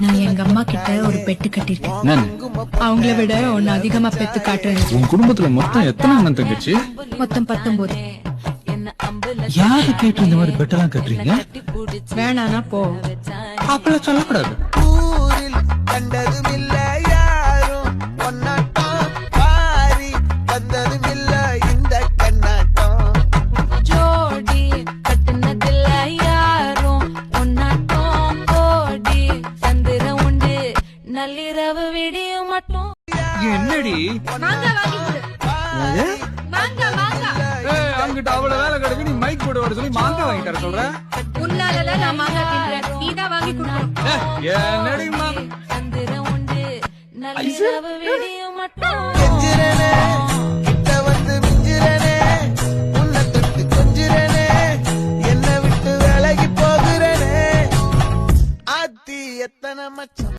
நான் எங்க அம்மா கிட்ட ஒரு பெட்டு கட்டிருக்கேன். அவங்கள விட ஒன்னு அதிகமா பெத்து காட்டுறேன். உன் குடும்பத்துல மொத்தம் எத்தனை அண்ணன் தங்கச்சி? மொத்தம் 19. யாரு கேட்டு இந்த மாதிரி பெட்டெல்லாம் கட்டுறீங்க? வேணானா போ. அப்பெல்லாம் சொல்லக்கூடாது. நள்ளிரவு விடியும் மட்டும் என்னடி அங்கிட்ட அவ்வளவு வேலை கிடக்கு, நீ மைக் போட்டு வர சொல்லி மாங்காய் வாங்கி தர சொல்ற? உன்னாலதான் நான் மாங்காய் தின்றேன், நீதான் வாங்கி கொடுக்கணும். என்னடிமா சந்திரம் உண்டு நள்ளிரவு விடியும் மட்டும் எத்தனை மச்சம்